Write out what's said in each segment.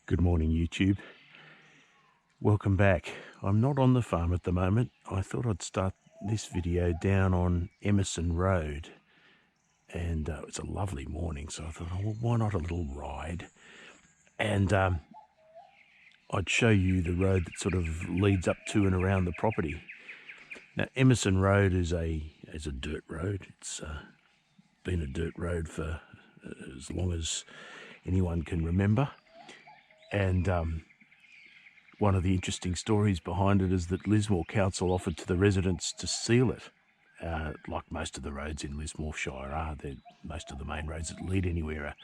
Good morning, YouTube. Welcome back. I'm not on the farm at the moment. I thought I'd start this video down on Emerson Road. And it's a lovely morning, so I thought, oh, well, why not a little ride? And I'd show you the road that sort of leads up to and around the property. Now, Emerson Road is a dirt road. It's been a dirt road for as long as anyone can remember. And one of the interesting stories behind it is that Lismore Council offered to the residents to seal it, like most of the roads in Lismore Shire are. Most of the main roads that lead anywhere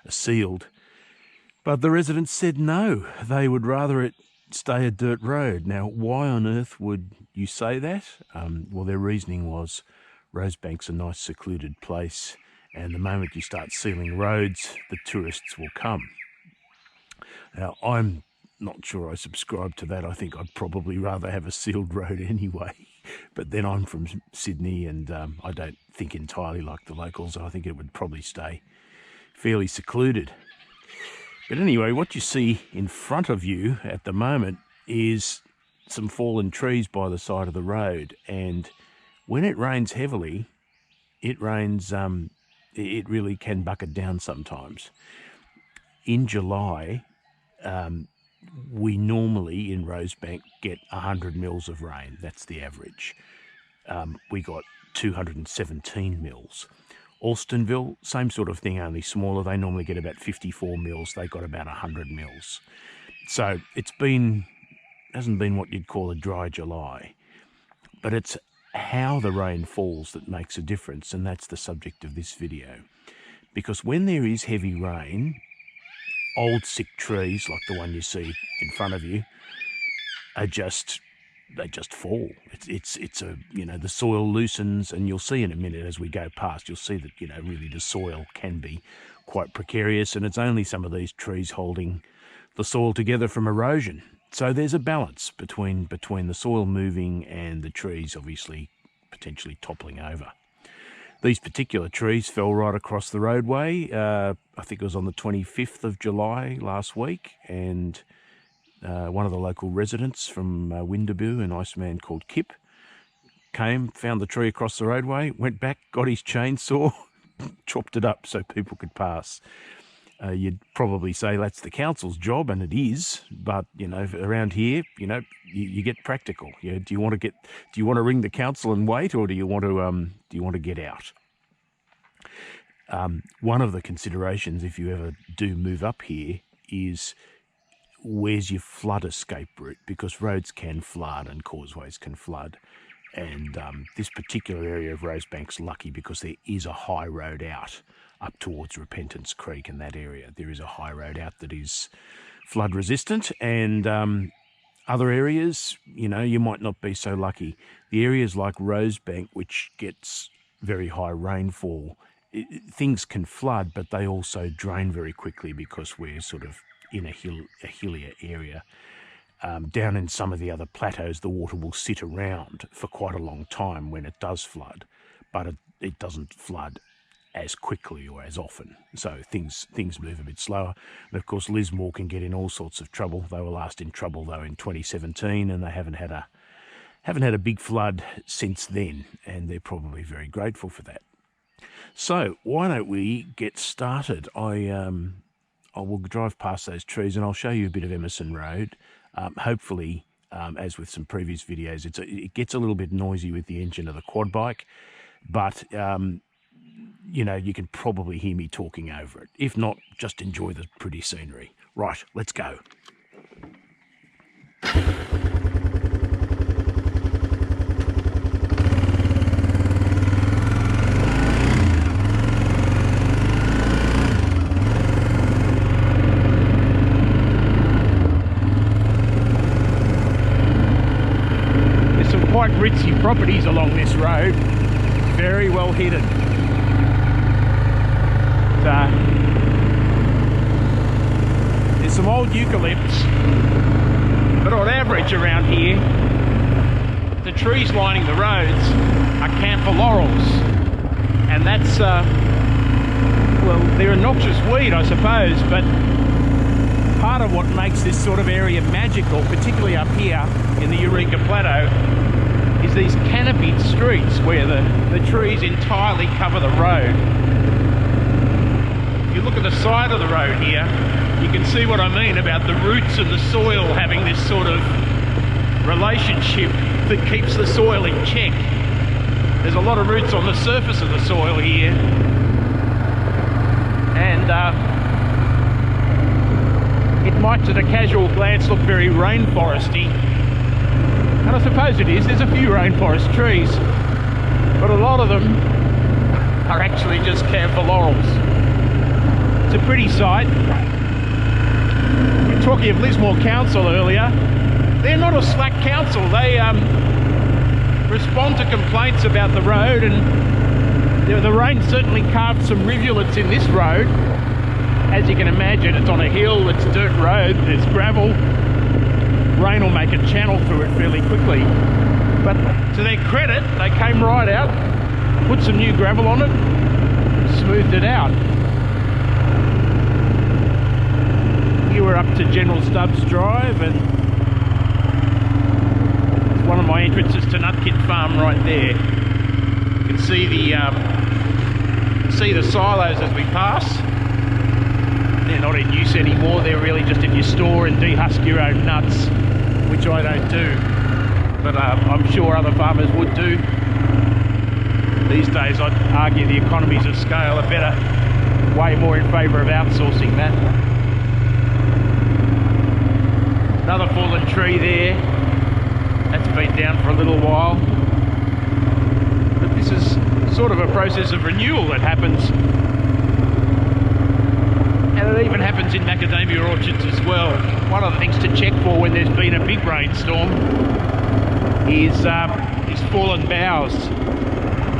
are sealed. But the residents said no, they would rather it stay a dirt road. Now, why on earth would you say that? Well, their reasoning was Rosebank's a nice secluded place, and the moment you start sealing roads, the tourists will come. Now, I'm not sure I subscribe to that. I think I'd probably rather have a sealed road anyway. But then I'm from Sydney and I don't think entirely like the locals. I think it would probably stay fairly secluded. But anyway, what you see in front of you at the moment is some fallen trees by the side of the road. And when it rains heavily, it really can bucket down sometimes. In July, we normally in Rosebank get 100 mils of rain. That's the average. We got 217 mils. Alstonville, same sort of thing, only smaller. They normally get about 54 mils. They got about 100 mils. So hasn't been what you'd call a dry July. But it's how the rain falls that makes a difference, and that's the subject of this video. Because when there is heavy rain, old sick trees like the one you see in front of you they just fall. It's the soil loosens, and you'll see in a minute as we go past, you'll see that really the soil can be quite precarious, and it's only some of these trees holding the soil together from erosion. So there's a balance between the soil moving and the trees obviously potentially toppling over. These particular trees fell right across the roadway. I think it was on the 25th of July last week, and one of the local residents from Windaboo, a nice man called Kip, came, found the tree across the roadway, went back, got his chainsaw, chopped it up so people could pass. You'd probably say that's the council's job, and it is, but around here, you get practical. Do you want to ring the council and wait, or do you want to get out? One of the considerations, if you ever do move up here, is where's your flood escape route, because roads can flood and causeways can flood. And this particular area of Rosebank's lucky because there is a high road out up towards Repentance Creek, in that area. There is a high road out that is flood resistant, and other areas, you might not be so lucky. The areas like Rosebank, which gets very high rainfall, things can flood, but they also drain very quickly because we're sort of in a hillier area. Down in some of the other plateaus, the water will sit around for quite a long time when it does flood, but it doesn't flood as quickly or as often. So things move a bit slower. And of course, Lismore can get in all sorts of trouble. They were last in trouble though in 2017, and they haven't had a big flood since then, and they're probably very grateful for that. So why don't we get started? I will drive past those trees and I'll show you a bit of Emerson Road. Hopefully, as with some previous videos, it gets a little bit noisy with the engine of the quad bike, but you can probably hear me talking over it. If not, just enjoy the pretty scenery. Right, let's go. There's some quite ritzy properties along this road, very well hidden. There's some old eucalypts, but on average around here, the trees lining the roads are camphor laurels, and that's well, they're a noxious weed, I suppose, but part of what makes this sort of area magical, particularly up here in the Eureka Plateau, is these canopied streets where the trees entirely cover the road. If you look at the side of the road here, you can see what I mean about the roots and the soil having this sort of relationship that keeps the soil in check. There's a lot of roots on the surface of the soil here, and it might at a casual glance look very rainforesty, and I suppose it is. There's a few rainforest trees, but a lot of them are actually just camphor laurels. It's a pretty sight. We were talking of Lismore Council earlier. They're not a slack council. They respond to complaints about the road, and the rain certainly carved some rivulets in this road. As you can imagine, it's on a hill, it's a dirt road, there's gravel. Rain will make a channel through it fairly quickly. But to their credit, they came right out, put some new gravel on it, smoothed it out. Here we're up to General Stubbs Drive, and it's one of my entrances to Nutkin Farm right there. You can see the silos as we pass. They're not in use anymore. They're really just in your store and dehusk your own nuts, which I don't do, but I'm sure other farmers would do. These days I'd argue the economies of scale are better, way more in favour of outsourcing that. Another fallen tree there. That's been down for a little while. But this is sort of a process of renewal that happens. And it even happens in macadamia orchards as well. One of the things to check for when there's been a big rainstorm is fallen boughs.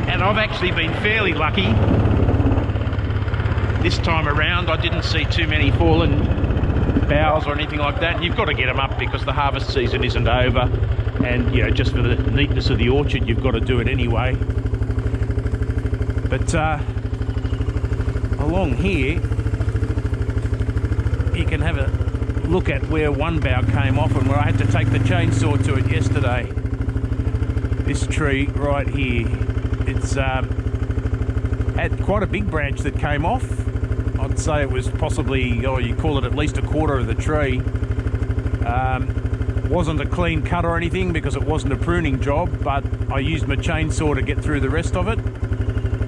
And I've actually been fairly lucky. This time around I didn't see too many fallen boughs or anything like that. And you've got to get them up because the harvest season isn't over. And, you know, just for the neatness of the orchard, you've got to do it anyway. But along here, you can have a look at where one bough came off and where I had to take the chainsaw to it yesterday. This tree right here, it's had quite a big branch that came off. I'd say it was possibly, or you call it at least a quarter of the tree. Wasn't a clean cut or anything because it wasn't a pruning job, but I used my chainsaw to get through the rest of it,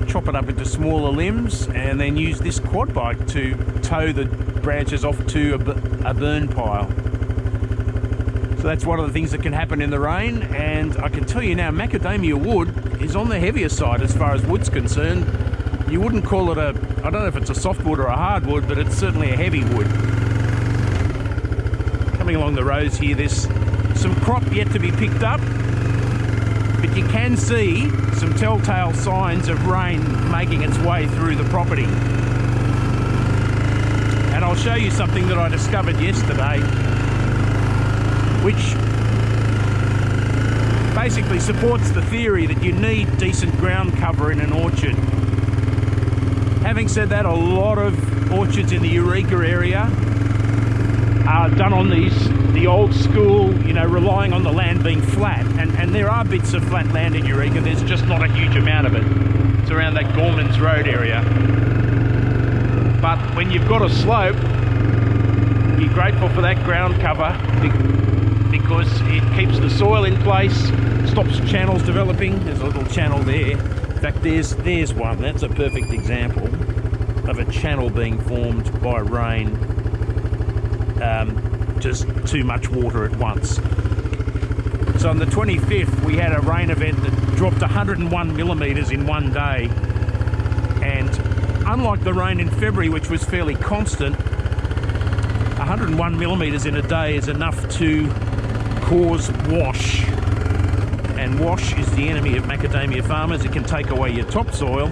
chop it up into smaller limbs, and then use this quad bike to tow the branches off to a burn pile. So that's one of the things that can happen in the rain. And I can tell you now, macadamia wood is on the heavier side as far as wood's concerned. You wouldn't call it I don't know if it's a softwood or a hardwood, but it's certainly a heavy wood. Coming along the rows here, there's some crop yet to be picked up, but you can see some telltale signs of rain making its way through the property. And I'll show you something that I discovered yesterday, which basically supports the theory that you need decent ground cover in an orchard. Having said that, a lot of orchards in the Eureka area are done on the old school, you know, relying on the land being flat. And there are bits of flat land in Eureka, there's just not a huge amount of it. It's around that Gormans Road area. But when you've got a slope, you're grateful for that ground cover because it keeps the soil in place, stops channels developing. There's a little channel there. In fact, there's one. That's a perfect example of a channel being formed by rain. Just too much water at once. So on the 25th, we had a rain event that dropped 101 millimetres in one day. And unlike the rain in February, which was fairly constant, 101 millimetres in a day is enough to cause wash. And wash is the enemy of macadamia farmers. It can take away your topsoil,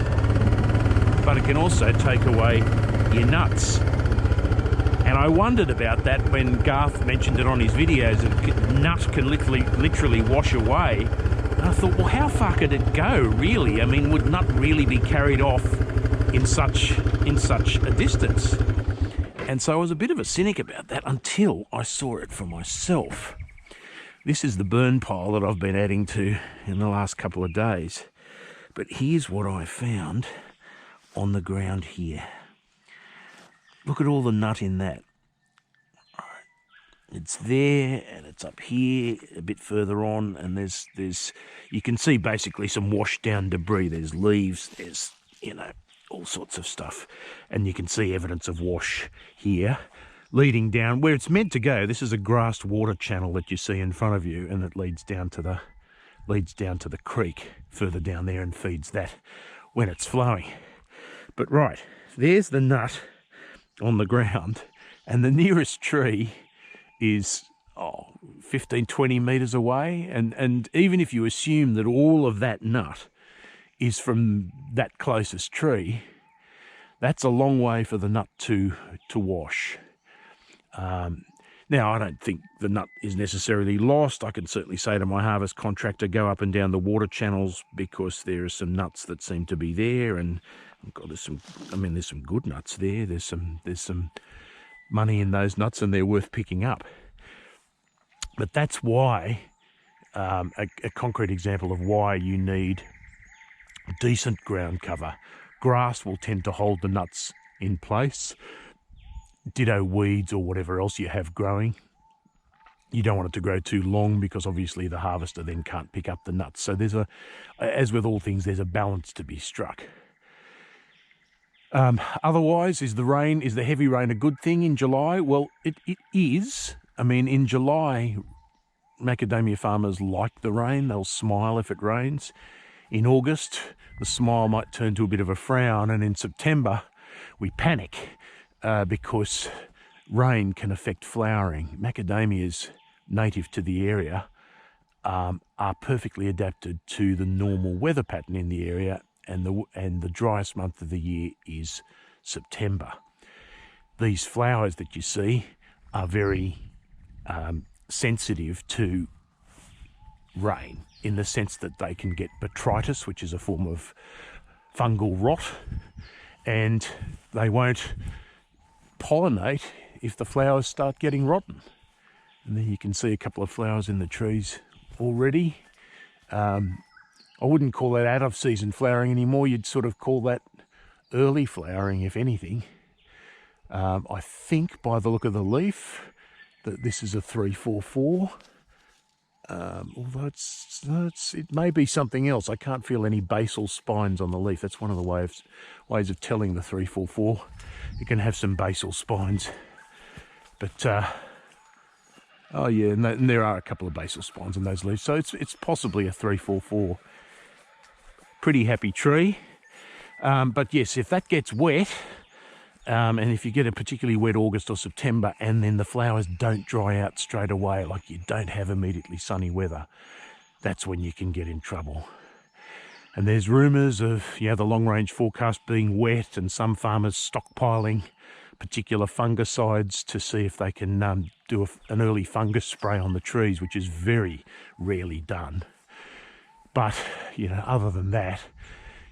but it can also take away your nuts. And I wondered about that when Garth mentioned it on his videos, that nut can literally wash away. And I thought, well, how far could it go, really? I mean, would nut really be carried off in such a distance? And so I was a bit of a cynic about that until I saw it for myself. This is the burn pile that I've been adding to in the last couple of days. But here's what I found on the ground here. Look at all the nut in that. It's there and it's up here a bit further on, and there's you can see basically some washed down debris. There's leaves, there's, you know, all sorts of stuff, and you can see evidence of wash here leading down where it's meant to go. This is a grassed water channel that you see in front of you, and it leads down to the creek further down there and feeds that when it's flowing. But right, there's the nut on the ground, and the nearest tree is 15-20 meters away, and even if you assume that all of that nut is from that closest tree, that's a long way for the nut to wash. Now, I don't think the nut is necessarily lost. I can certainly say to my harvest contractor, go up and down the water channels, because there are some nuts that seem to be there, and there's some good nuts there. There's some money in those nuts, and they're worth picking up. But that's why a concrete example of why you need decent ground cover. Grass will tend to hold the nuts in place. Ditto weeds or whatever else you have growing. You don't want it to grow too long, because obviously the harvester then can't pick up the nuts. So as with all things, there's a balance to be struck. Otherwise, is the heavy rain a good thing in July? Well, it is. I mean, in July, macadamia farmers like the rain. They'll smile if it rains. In August, the smile might turn to a bit of a frown, and in September, we panic because rain can affect flowering. Macadamias native to the area are perfectly adapted to the normal weather pattern in the area, and the driest month of the year is September. These flowers that you see are very sensitive to rain, in the sense that they can get botrytis, which is a form of fungal rot, and they won't pollinate if the flowers start getting rotten. And then you can see a couple of flowers in the trees already. I wouldn't call that out of season flowering anymore. You'd sort of call that early flowering, if anything. I think by the look of the leaf that this is a 344. Although it may be something else. I can't feel any basal spines on the leaf. That's one of the ways of telling the 344. It can have some basal spines. But oh yeah, and there are a couple of basal spines on those leaves. So it's possibly a 344. Pretty happy tree. But yes, if that gets wet, and if you get a particularly wet August or September, and then the flowers don't dry out straight away, like you don't have immediately sunny weather, that's when you can get in trouble. And there's rumours of the long-range forecast being wet, and some farmers stockpiling particular fungicides to see if they can do an early fungus spray on the trees, which is very rarely done. But, other than that,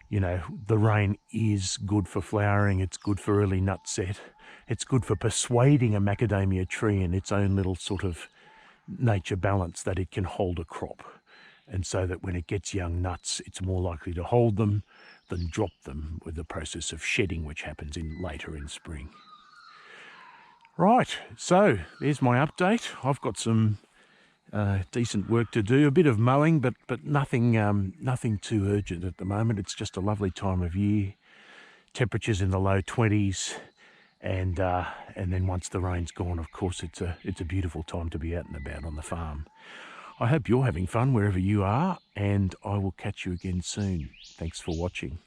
the rain is good for flowering. It's good for early nut set. It's good for persuading a macadamia tree in its own little sort of nature balance that it can hold a crop. And so that when it gets young nuts, it's more likely to hold them than drop them with the process of shedding, which happens later in spring. Right, so there's my update. I've got some decent work to do, a bit of mowing, but nothing too urgent at the moment. It's just a lovely time of year. Temperatures in the low 20s, and then once the rain's gone, of course, it's a beautiful time to be out and about on the farm. I hope you're having fun wherever you are, and I will catch you again soon. Thanks for watching.